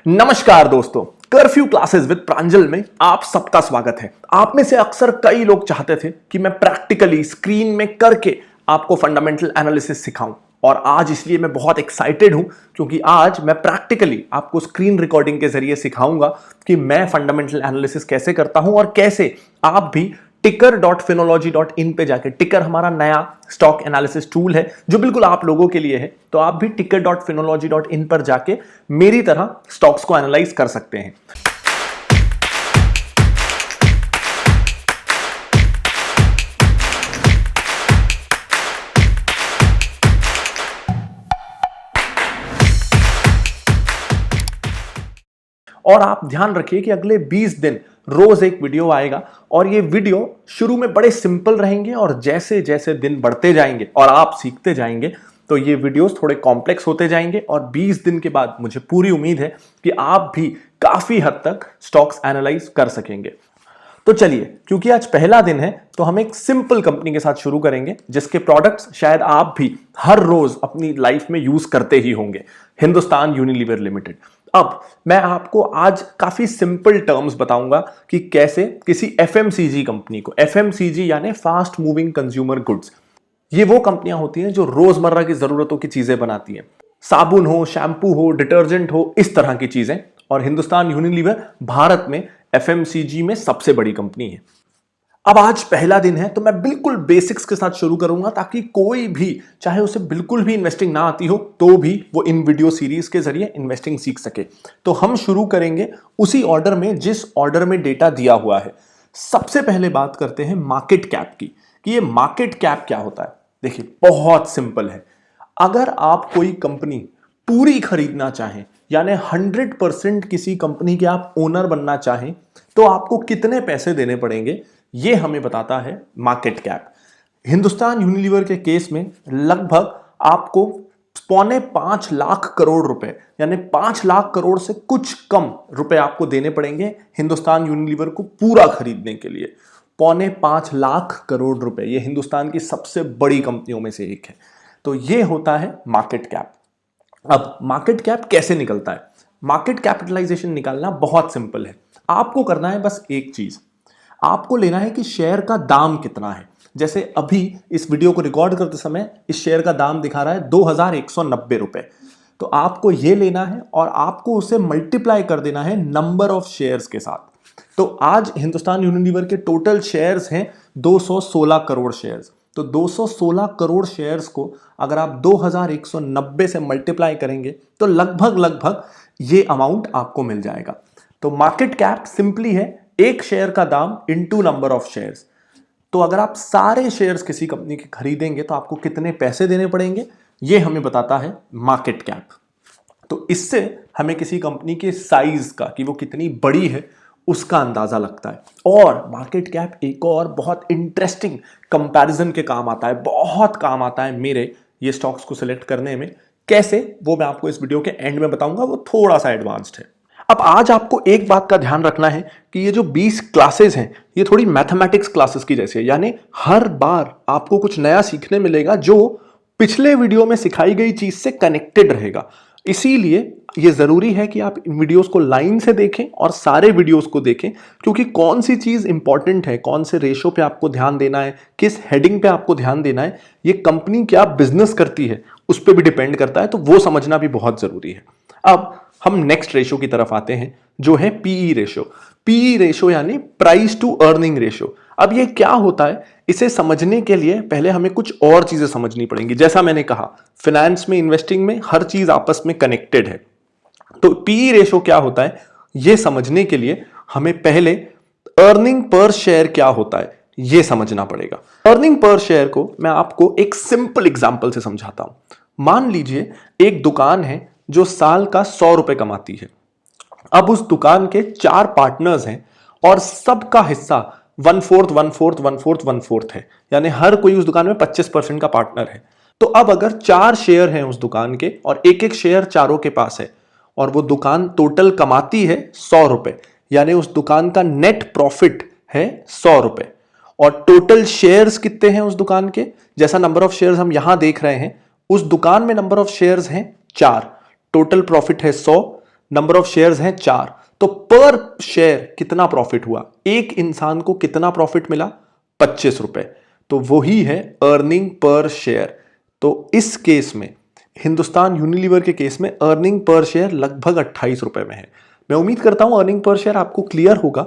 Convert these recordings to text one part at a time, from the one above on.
नमस्कार दोस्तों, curfew classes with Pranjal में आप सबका स्वागत है। आप में से अक्सर कई लोग चाहते थे कि मैं प्रैक्टिकली स्क्रीन में करके आपको फंडामेंटल एनालिसिस सिखाऊं और आज इसलिए मैं बहुत एक्साइटेड हूं क्योंकि आज मैं प्रैक्टिकली आपको स्क्रीन रिकॉर्डिंग के जरिए सिखाऊंगा कि मैं फंडामेंटल एनालिसिस कैसे करता हूं और कैसे आप भी ticker.finology.in पे जाके, टिकर हमारा नया स्टॉक एनालिसिस टूल है जो बिल्कुल आप लोगों के लिए है, तो आप भी ticker.finology.in पर जाके मेरी तरह स्टॉक्स को एनालाइज कर सकते हैं। और आप ध्यान रखिए कि अगले 20 दिन रोज एक वीडियो आएगा और ये वीडियो शुरू में बड़े सिंपल रहेंगे और जैसे जैसे दिन बढ़ते जाएंगे और आप सीखते जाएंगे तो ये वीडियोस थोड़े कॉम्प्लेक्स होते जाएंगे और 20 दिन के बाद मुझे पूरी उम्मीद है कि आप भी काफी हद तक स्टॉक्स एनालाइज कर सकेंगे। तो चलिए, क्योंकि आज पहला दिन है तो हम एक सिंपल कंपनी के साथ शुरू करेंगे जिसके प्रोडक्ट्स शायद आप भी हर रोज अपनी लाइफ में यूज करते ही होंगे, हिंदुस्तान यूनिलीवर लिमिटेड। अब मैं आपको आज काफी सिंपल टर्म्स बताऊंगा कि कैसे किसी एफएमसीजी कंपनी को, एफएमसीजी यानी फास्ट मूविंग कंज्यूमर गुड्स, ये वो कंपनियां होती हैं जो रोजमर्रा की जरूरतों की चीजें बनाती हैं, साबुन हो, शैम्पू हो, डिटर्जेंट हो, इस तरह की चीजें। और हिंदुस्तान यूनिलीवर भारत में एफएमसीजी में सबसे बड़ी कंपनी है। अब आज पहला दिन है तो मैं बिल्कुल बेसिक्स के साथ शुरू करूंगा ताकि कोई भी, चाहे उसे बिल्कुल भी इन्वेस्टिंग ना आती हो तो भी वो इन वीडियो सीरीज के जरिए इन्वेस्टिंग सीख सके। तो हम शुरू करेंगे उसी ऑर्डर में जिस ऑर्डर में डेटा दिया हुआ है। सबसे पहले बात करते हैं मार्केट कैप की कि ये मार्केट कैप क्या होता है। देखिए, बहुत सिंपल है। अगर आप कोई कंपनी पूरी खरीदना चाहें, यानी 100% किसी कंपनी के आप ओनर बनना चाहें, तो आपको कितने पैसे देने पड़ेंगे, ये हमें बताता है मार्केट कैप। हिंदुस्तान यूनिलीवर के केस में लगभग आपको 4.5 लाख करोड़ रुपए, यानी 5 लाख करोड़ से कुछ कम रुपए आपको देने पड़ेंगे हिंदुस्तान यूनिलीवर को पूरा खरीदने के लिए। 4.5 लाख करोड़ रुपए, ये हिंदुस्तान की सबसे बड़ी कंपनियों में से एक है। तो ये होता है मार्केट कैप। अब मार्केट कैप कैसे निकलता है? मार्केट कैपिटलाइजेशन निकालना बहुत सिंपल है। आपको करना है बस एक चीज, आपको लेना है कि शेयर का दाम कितना है। जैसे अभी इस वीडियो को रिकॉर्ड करते समय इस शेयर का दाम दिखा रहा है 2190 रुपए। तो आपको ये लेना है और आपको उसे मल्टीप्लाई कर देना है नंबर ऑफ शेयर्स के साथ। तो आज हिंदुस्तान यूनिलीवर के टोटल शेयर्स हैं 216 करोड़ शेयर्स। तो 216 करोड़ शेयर्स को अगर आप 2190 से मल्टीप्लाई करेंगे तो लगभग ये अमाउंट आपको मिल जाएगा। तो मार्केट कैप सिंपली है एक शेयर का दाम इनटू नंबर ऑफ शेयर्स। तो अगर आप सारे शेयर्स किसी कंपनी के खरीदेंगे तो आपको कितने पैसे देने पड़ेंगे, ये हमें बताता है मार्केट कैप। तो इससे हमें किसी कंपनी के साइज का, कि वो कितनी बड़ी है, उसका अंदाजा लगता है। और मार्केट कैप एक और बहुत इंटरेस्टिंग कंपैरिजन के काम आता है, बहुत काम आता है मेरे ये स्टॉक्स को सिलेक्ट करने में। कैसे, वो मैं आपको इस वीडियो के एंड में बताऊंगा, वो थोड़ा सा एडवांस्ड है। अब आज आपको एक बात का ध्यान रखना है कि ये जो 20 क्लासेस हैं ये थोड़ी मैथमेटिक्स क्लासेस की जैसी है, यानी हर बार आपको कुछ नया सीखने मिलेगा जो पिछले वीडियो में सिखाई गई चीज से कनेक्टेड रहेगा। इसीलिए ये जरूरी है कि आप इन वीडियोस को लाइन से देखें और सारे वीडियोस को देखें, क्योंकि कौन सी चीज इंपॉर्टेंट है, कौन से रेशो पे आपको ध्यान देना है, किस हेडिंग पे आपको ध्यान देना है, ये कंपनी क्या बिजनेस करती है उस पर भी डिपेंड करता है। तो वो समझना भी बहुत जरूरी है। अब हम नेक्स्ट रेशो की तरफ आते हैं जो है पीई रेशो। पीई रेशो यानी प्राइस टू अर्निंग रेशो। अब ये क्या होता है, इसे समझने के लिए पहले हमें कुछ और चीजें समझनी पड़ेंगी। जैसा मैंने कहा, फाइनेंस में, इन्वेस्टिंग में हर चीज आपस में कनेक्टेड है। तो पीई रेशो क्या होता है, यह समझने के लिए हमें पहले अर्निंग पर शेयर क्या होता है यह समझना पड़ेगा। अर्निंग पर शेयर को मैं आपको एक सिंपल एग्जांपल से समझाता हूं। मान लीजिए एक दुकान है जो साल का 100 रुपए कमाती है। अब उस दुकान के 4 पार्टनर्स हैं और सबका हिस्सा 1/4 1/4 1/4 1/4 है, यानी हर कोई उस दुकान में 25% का पार्टनर है। तो अब अगर 4 शेयर हैं उस दुकान के और एक शेयर चारों के पास है और वो दुकान टोटल कमाती है 100 रुपए, यानी उस दुकान का नेट प्रॉफिट है 100 रुपए। और टोटल शेयर्स कितने हैं उस दुकान के, जैसा नंबर ऑफ शेयर्स हम यहां देख रहे हैं, उस दुकान में नंबर ऑफ शेयर्स हैं 4, टोटल प्रॉफिट है 100, नंबर ऑफ शेयर्स हैं 4, तो पर शेयर कितना प्रॉफिट हुआ, एक इंसान को कितना प्रॉफिट मिला, 25 रुपए। तो वही है अर्निंग पर शेयर। तो इस केस में, हिंदुस्तान यूनिलीवर के केस में अर्निंग पर शेयर लगभग 28 रुपए में है। मैं उम्मीद करता हूं अर्निंग पर शेयर आपको क्लियर होगा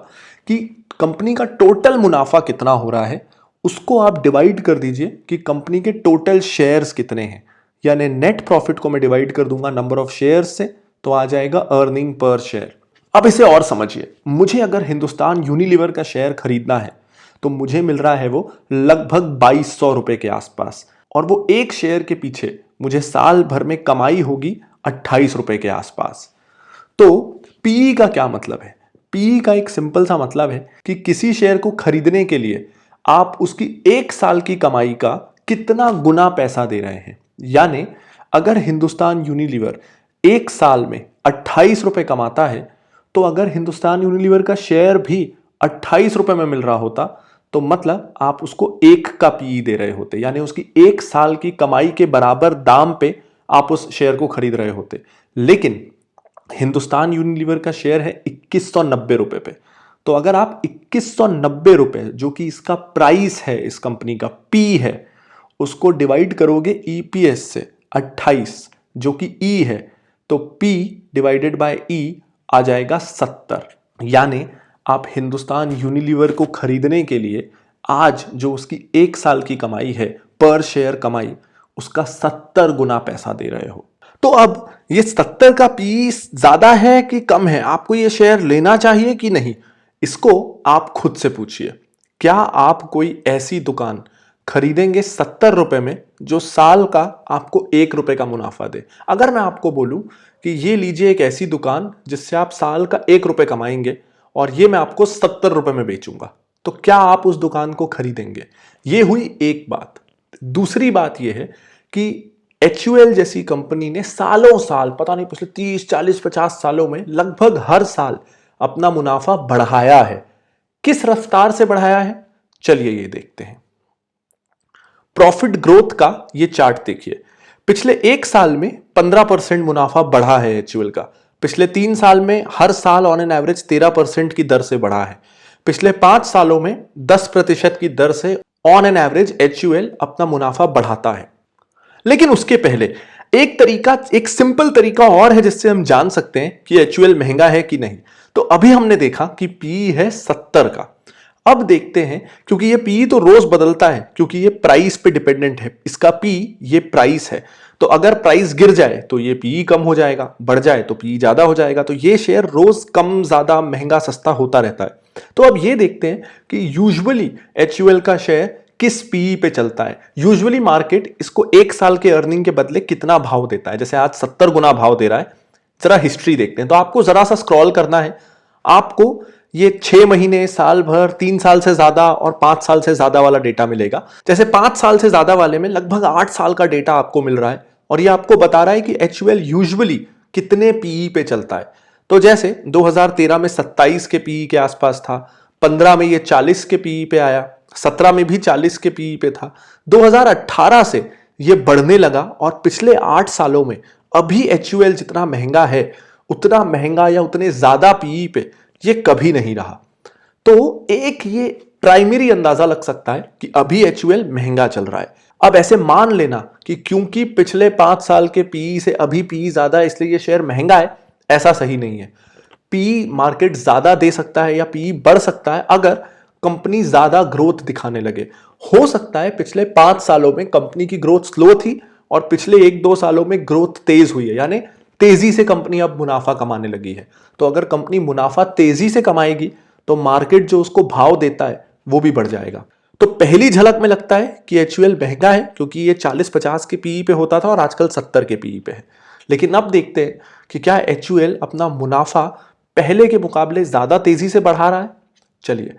कि कंपनी का टोटल मुनाफा कितना हो रहा है, उसको आप डिवाइड कर दीजिए कि कंपनी के टोटल शेयर्स कितने हैं, यानी नेट प्रॉफिट को मैं डिवाइड कर दूंगा नंबर ऑफ शेयर्स से, तो आ जाएगा अर्निंग पर शेयर। अब इसे और समझिए, मुझे अगर हिंदुस्तान यूनिलीवर का शेयर खरीदना है तो मुझे मिल रहा है वो लगभग 2200 रुपए के आसपास, और वो एक शेयर के पीछे मुझे साल भर में कमाई होगी 28 रुपए के आसपास। तो पीई का क्या मतलब है? पीई का एक सिंपल सा मतलब है कि किसी शेयर को खरीदने के लिए आप उसकी एक साल की कमाई का कितना गुना पैसा दे रहे हैं। यानी अगर हिंदुस्तान यूनिलीवर एक साल में 28 रुपए कमाता है, तो अगर हिंदुस्तान यूनिलीवर का शेयर भी 28 रुपए में मिल रहा होता, तो मतलब आप उसको 1 का पीई दे रहे होते, यानी उसकी एक साल की कमाई के बराबर दाम पे आप उस शेयर को खरीद रहे होते। लेकिन हिंदुस्तान यूनिलीवर का शेयर है 2190 रुपए पे, तो अगर आप 2190 रुपए, जो कि इसका प्राइस है, इस कंपनी का पी है, उसको डिवाइड करोगे ईपीएस से 28 जो कि ई है, तो पी डिवाइडेड बाय ई आ जाएगा 70। यानी आप हिंदुस्तान यूनिलीवर को खरीदने के लिए आज जो उसकी एक साल की कमाई है, पर शेयर कमाई, उसका 70 गुना पैसा दे रहे हो। तो अब ये 70 का पी ज्यादा है कि कम है, आपको ये शेयर लेना चाहिए कि नहीं, इसको आप खुद से पूछिए। क्या आप कोई ऐसी दुकान खरीदेंगे 70 रुपए में जो साल का आपको 1 रुपए का मुनाफा दे? अगर मैं आपको बोलूं कि ये लीजिए एक ऐसी दुकान जिससे आप साल का 1 रुपए कमाएंगे और ये मैं आपको 70 रुपए में बेचूंगा, तो क्या आप उस दुकान को खरीदेंगे? ये हुई एक बात। दूसरी बात यह है कि एचयूएल जैसी कंपनी ने सालों साल, पता नहीं पिछले 30, 40, 50 सालों में लगभग हर साल अपना मुनाफा बढ़ाया है। किस रफ्तार से बढ़ाया है, चलिए ये देखते हैं। प्रॉफिट ग्रोथ का ये चार्ट देखिए। पिछले एक साल में 15% मुनाफा बढ़ा है एचयूएल का। पिछले 3 साल में हर साल ऑन एन एवरेज 13% की दर से बढ़ा है। पिछले 5 सालों में 10% की दर से ऑन एन एवरेज एचयूएल अपना मुनाफा बढ़ाता है। लेकिन उसके पहले एक सिंपल तरीका और है जिससे हम जान सकते हैं कि एचयूएल महंगा है कि नहीं। तो अभी हमने देखा कि पी है 70 का। अब देखते हैं, क्योंकि ये पी तो रोज बदलता है, क्योंकि ये प्राइस पे डिपेंडेंट है, इसका पी ये प्राइस है। तो अगर प्राइस गिर जाए तो ये पी कम हो जाएगा, बढ़ जाए तो पी ज्यादा हो जाएगा। तो ये शेयर रोज कम ज्यादा महंगा सस्ता होता रहता है। तो अब ये देखते हैं कि यूजुअली एचयूएल का शेयर किस पीई पे चलता है। यूजुअली मार्केट इसको एक साल के अर्निंग के बदले कितना भाव देता है। जैसे आज 70 गुना भाव दे रहा है। जरा हिस्ट्री देखते हैं। तो आपको जरा सा स्क्रॉल करना है, आपको ये 6 महीने, साल भर, 3 साल से ज्यादा और 5 साल से ज्यादा वाला डेटा मिलेगा। जैसे 5 साल से ज्यादा वाले में लगभग 8 साल का डेटा आपको मिल रहा है, और ये आपको बता रहा है कि एचयूएल यूजुअली कितने पीई पे चलता है। तो जैसे 2013 में 27 के पीई के आसपास था, 15 में ये 40 के पीई पे आया, 17 में भी 40 के पीई पे था। 2018 से ये बढ़ने लगा, और पिछले 8 सालों में अभी एचयूएल जितना महंगा है, उतना महंगा या उतने ज्यादा पीई पे ये कभी नहीं रहा। तो एक ये प्राइमरी अंदाजा लग सकता है कि अभी एचयूएल महंगा चल रहा है। अब ऐसे मान लेना कि क्योंकि पिछले 5 साल के पीई से अभी पीई ज्यादा है इसलिए ये शेयर महंगा है, ऐसा सही नहीं है। पीई मार्केट ज्यादा दे सकता है या पीई बढ़ सकता है अगर कंपनी ज्यादा ग्रोथ दिखाने लगे। हो सकता है पिछले 5 सालों में कंपनी की ग्रोथ स्लो थी और पिछले 1-2 सालों में ग्रोथ तेज हुई है, यानी तेजी से कंपनी अब मुनाफा कमाने लगी है। तो अगर कंपनी मुनाफा तेजी से कमाएगी तो मार्केट जो उसको भाव देता है वो भी बढ़ जाएगा। तो पहली झलक में लगता है कि एचयूएल महंगा है, क्योंकि ये 40-50 के पीई पे होता था और आजकल 70 के पीई पे है। लेकिन अब देखते हैं कि क्या एचयूएल अपना मुनाफा पहले के मुकाबले ज्यादा तेजी से बढ़ा रहा है। चलिए,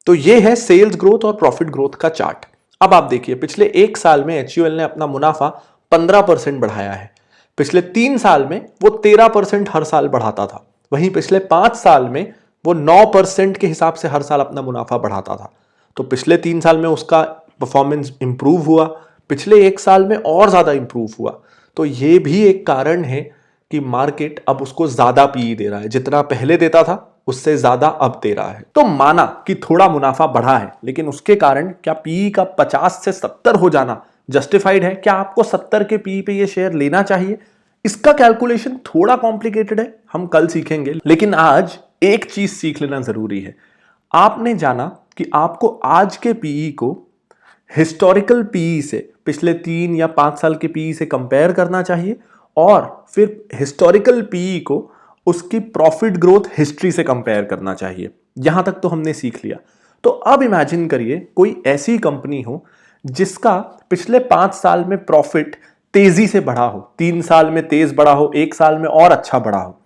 तो ये है सेल्स ग्रोथ और प्रॉफिट ग्रोथ का चार्ट। अब आप देखिए, पिछले एक साल में एचयूएल ने अपना मुनाफा 15% बढ़ाया है। पिछले 3 साल में वो 13% हर साल बढ़ाता था। वहीं पिछले 5 साल में वो 9% के हिसाब से हर साल अपना मुनाफा बढ़ाता था। तो पिछले 3 साल में उसका परफॉर्मेंस इंप्रूव हुआ, पिछले 1 साल में और ज्यादा इंप्रूव हुआ। तो ये भी एक कारण है कि मार्केट अब उसको ज्यादा पीई दे रहा है, जितना पहले देता था उससे ज्यादा अब दे रहा है। तो माना कि थोड़ा मुनाफा बढ़ा है, लेकिन उसके कारण क्या पीई का 50 से 70 हो जाना जस्टिफाइड है? क्या आपको 70 के पीई पे ये शेयर लेना चाहिए? इसका कैलकुलेशन थोड़ा कॉम्प्लिकेटेड है, हम कल सीखेंगे, लेकिन आज एक चीज सीख लेना जरूरी है। आपने जाना कि आपको आज के पीई को हिस्टोरिकल पीई से, पिछले 3 या 5 साल के पीई से कंपेयर करना चाहिए, और फिर हिस्टोरिकल पीई को उसकी प्रॉफिट ग्रोथ हिस्ट्री से कंपेयर करना चाहिए। यहां तक तो हमने सीख लिया। तो अब इमेजिन करिए कोई ऐसी कंपनी हो जिसका पिछले 5 साल में प्रॉफिट तेजी से बढ़ा हो, 3 साल में तेज बढ़ा हो, 1 साल में और अच्छा बढ़ा हो,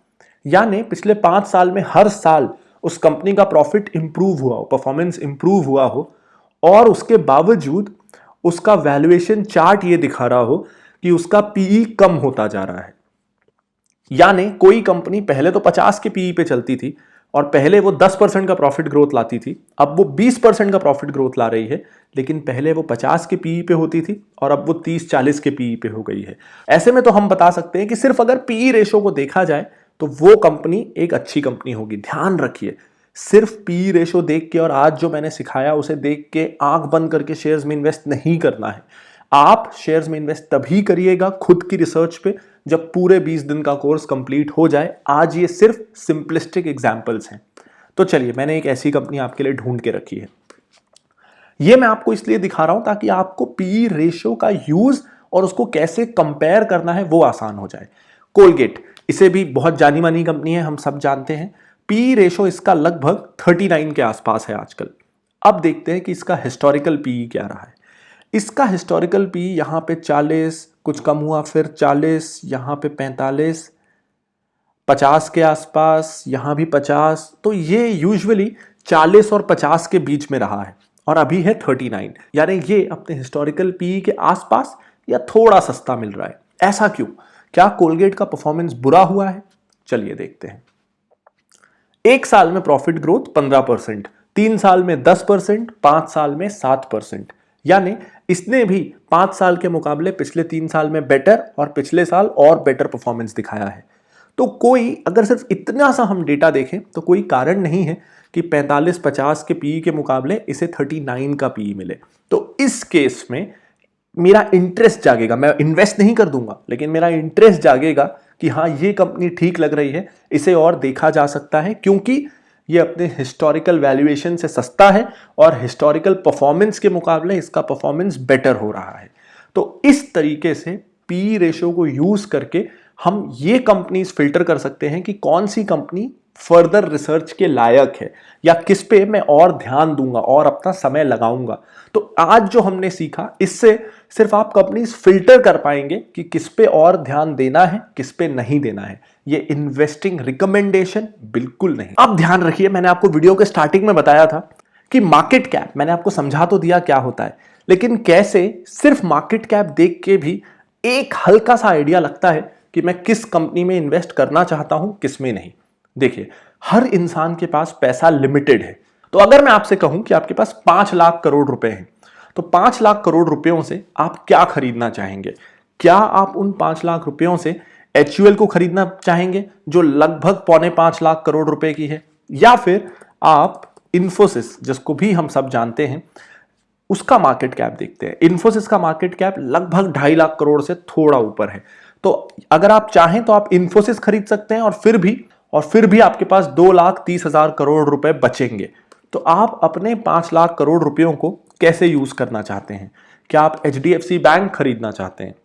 यानी पिछले 5 साल में हर साल उस कंपनी का प्रॉफिट इंप्रूव हुआ हो, परफॉर्मेंस इंप्रूव हुआ हो, और उसके बावजूद उसका वैल्यूएशन चार्ट ये दिखा रहा हो कि उसका पीई कम होता जा रहा है। यानी कोई कंपनी पहले तो 50 के पीई पे चलती थी और पहले वो 10% का प्रॉफिट ग्रोथ लाती थी, अब वो 20% का प्रॉफिट ग्रोथ ला रही है, लेकिन पहले वो 50 के पीई पे होती थी और अब वो 30-40 के पीई पे हो गई है। ऐसे में तो हम बता सकते हैं कि सिर्फ अगर पीई रेशो को देखा जाए तो वो कंपनी एक अच्छी कंपनी होगी। ध्यान रखिए, सिर्फ पीई रेशो देख के और आज जो मैंने सिखाया उसे देख के आंख बंद करके शेयर्स में इन्वेस्ट नहीं करना है। आप शेयर्स में इन्वेस्ट तभी करिएगा खुद की रिसर्च पे जब पूरे 20 दिन का कोर्स कंप्लीट हो जाए। आज ये सिर्फ सिंपलिस्टिक एग्जांपल्स हैं। तो चलिए, मैंने एक ऐसी कंपनी आपके लिए ढूंढ के रखी है। ये मैं आपको इसलिए दिखा रहा हूं ताकि आपको पीई रेशियो का यूज और उसको कैसे कंपेयर करना है वो आसान हो जाए। कोलगेट, इसे भी बहुत जानी मानी कंपनी है, हम सब जानते हैं। पीई रेशियो इसका लगभग 39 के आसपास है आजकल। अब देखते हैं कि इसका हिस्टोरिकल पीई क्या रहा है। इसका हिस्टोरिकल पी यहां पे 40, कुछ कम हुआ, फिर 40, यहां पे 45, 50 के आसपास, यहां भी 50। तो ये यूजुअली 40 और 50 के बीच में रहा है और अभी है 39। यानी ये अपने हिस्टोरिकल पी के आसपास या थोड़ा सस्ता मिल रहा है। ऐसा क्यों? क्या कोलगेट का परफॉर्मेंस बुरा हुआ है? चलिए देखते हैं। 1 साल में प्रॉफिट ग्रोथ 15%, 3 साल में 10%, 5 साल में 7%। यानी इसने भी 5 साल के मुकाबले पिछले 3 साल में बेटर और पिछले साल और बेटर परफॉर्मेंस दिखाया है। तो कोई अगर सिर्फ इतना सा हम डेटा देखें तो कोई कारण नहीं है कि 45-50 के पीई के मुकाबले इसे 39 का पीई मिले। तो इस केस में मेरा इंटरेस्ट जागेगा, मैं इन्वेस्ट नहीं कर दूंगा, लेकिन मेरा इंटरेस्ट जागेगा कि हाँ, ये कंपनी ठीक लग रही है, इसे और देखा जा सकता है, क्योंकि ये अपने हिस्टोरिकल वैल्यूएशन से सस्ता है और हिस्टोरिकल परफॉर्मेंस के मुकाबले इसका परफॉर्मेंस बेटर हो रहा है। तो इस तरीके से पी रेशियो को यूज करके हम ये कंपनीज फिल्टर कर सकते हैं कि कौन सी कंपनी फर्दर रिसर्च के लायक है या किस पे मैं और ध्यान दूंगा और अपना समय लगाऊंगा। तो आज जो हमने सीखा, इससे सिर्फ आप कंपनीज फिल्टर कर पाएंगे कि किस पे और ध्यान देना है, किस पे नहीं देना है। ये इन्वेस्टिंग रिकमेंडेशन बिल्कुल नहीं। अब ध्यान रखिए, मैंने आपको वीडियो के स्टार्टिंग में बताया था कि मार्केट कैप, मैंने आपको समझा तो दिया क्या होता है, लेकिन कैसे सिर्फ मार्केट कैप देख के भी एक हल्का सा आइडिया लगता है कि मैं किस कंपनी में इन्वेस्ट करना चाहता हूं, किस में नहीं। देखिए, हर इंसान के पास पैसा लिमिटेड है। तो अगर मैं आपसे कहूं कि आपके पास 5 लाख करोड़ रुपए हैं, तो 5 लाख करोड़ रुपयों से आप क्या खरीदना चाहेंगे? क्या आप उन 5 लाख रुपयों से HUL को खरीदना चाहेंगे जो लगभग 4.25 लाख करोड़ रुपए की है, या फिर आप इन्फोसिस, जिसको भी हम सब जानते हैं, उसका मार्केट कैप देखते हैं। इन्फोसिस का मार्केट कैप लगभग 2.5 लाख करोड़ से थोड़ा ऊपर है। तो अगर आप चाहें तो आप इन्फोसिस खरीद सकते हैं और फिर भी आपके पास 2,30,000 करोड़ रुपए बचेंगे। तो आप अपने 5 लाख करोड़ रुपयों को कैसे यूज करना चाहते हैं? क्या आप HDFC बैंक खरीदना चाहते हैं?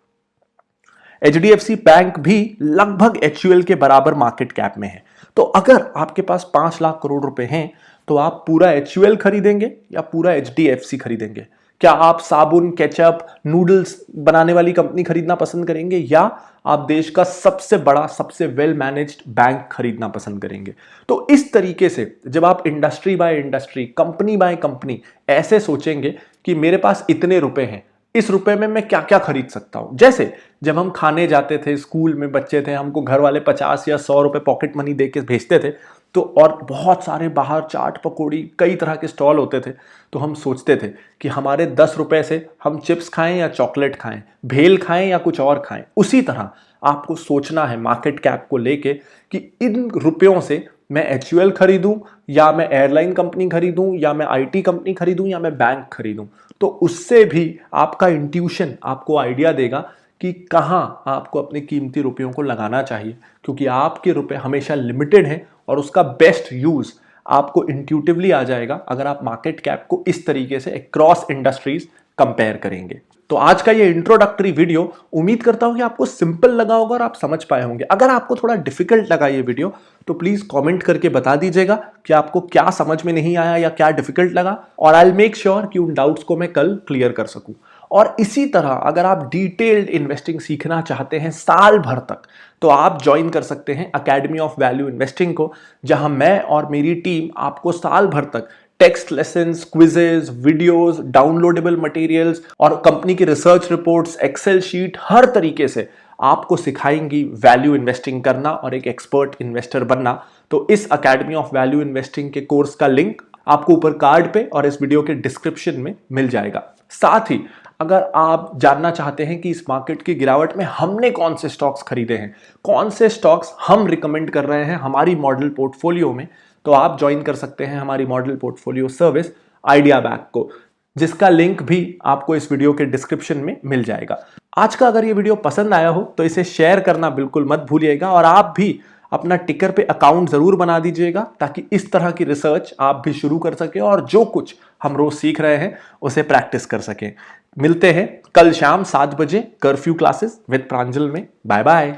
HDFC बैंक भी लगभग HUL के बराबर मार्केट कैप में है। तो अगर आपके पास 5 लाख करोड़ रुपए हैं तो आप पूरा HUL खरीदेंगे या पूरा HDFC खरीदेंगे? क्या आप साबुन, केचप, नूडल्स बनाने वाली कंपनी खरीदना पसंद करेंगे, या आप देश का सबसे बड़ा, सबसे वेल मैनेज्ड बैंक खरीदना पसंद करेंगे? तो इस तरीके से जब आप industry by industry, company by company ऐसे सोचेंगे कि मेरे पास इतने रुपए हैं, इस रुपए में मैं क्या क्या खरीद सकता हूं। जैसे जब हम खाने जाते थे, स्कूल में बच्चे थे, हमको घर वाले 50 या 100 रुपए पॉकेट मनी दे के भेजते थे, तो और बहुत सारे बाहर चाट पकौड़ी कई तरह के स्टॉल होते थे। तो हम सोचते थे कि हमारे 10 रुपए से हम चिप्स खाएं या चॉकलेट खाएं, भेल खाएं या कुछ और खाएं। उसी तरह आपको सोचना है मार्केट कैप को लेके कि इन रुपयों से मैं HUL खरीदूं या मैं एयरलाइन कंपनी खरीदूं या मैं IT कंपनी खरीदूं या मैं बैंक खरीदूं। तो उससे भी आपका इंट्यूशन आपको आइडिया देगा कि कहां आपको अपने कीमती रुपयों को लगाना चाहिए, क्योंकि आपके रुपए हमेशा लिमिटेड हैं और उसका बेस्ट यूज आपको इंट्यूटिवली आ जाएगा अगर आप मार्केट कैप को इस तरीके से अक्रॉस इंडस्ट्रीज कंपेयर करेंगे। तो आज का ये इंट्रोडक्टरी वीडियो उम्मीद करता हूं कि आपको सिंपल लगा होगा और आप समझ पाए होंगे। अगर आपको थोड़ा डिफिकल्ट लगा ये वीडियो तो प्लीज कमेंट करके बता दीजिएगा कि आपको क्या समझ में नहीं आया या क्या डिफिकल्ट लगा, और आई विल मेक श्योर कि उन डाउट्स को मैं कल क्लियर कर सकूं। और इसी तरह अगर आप डिटेल्ड इन्वेस्टिंग सीखना चाहते हैं साल भर तक, तो आप ज्वाइन कर सकते हैं अकेडमी ऑफ वैल्यू इन्वेस्टिंग को, जहां मैं और मेरी टीम आपको साल भर तक text lessons, quizzes, videos, downloadable materials और कंपनी की रिसर्च रिपोर्ट्स, एक्सेल शीट, हर तरीके से आपको सिखाएंगी वैल्यू इन्वेस्टिंग करना और एक एक्सपर्ट इन्वेस्टर बनना। तो इस अकेडमी ऑफ वैल्यू इन्वेस्टिंग के कोर्स का लिंक आपको ऊपर कार्ड पे और इस वीडियो के डिस्क्रिप्शन में मिल जाएगा। साथ ही अगर आप जानना चाहते हैं कि इस मार्केट की गिरावट में हमने कौन से स्टॉक्स खरीदे हैं, कौन से स्टॉक्स हम रिकमेंड कर रहे हैं हमारी मॉडल पोर्टफोलियो में, तो आप ज्वाइन कर सकते हैं हमारी model portfolio service idea back को, जिसका लिंक भी आपको इस वीडियो के डिस्क्रिप्शन में मिल जाएगा। आज का अगर ये वीडियो पसंद आया हो तो इसे शेयर करना बिल्कुल मत भूलिएगा, और आप भी अपना टिकर पे अकाउंट जरूर बना दीजिएगा ताकि इस तरह की रिसर्च आप भी शुरू कर सके और जो कुछ हम रोज सीख रहे हैं उसे प्रैक्टिस कर सकें। मिलते हैं कल शाम 7 बजे कर्फ्यू क्लासेस विद प्रांजल में। Bye bye.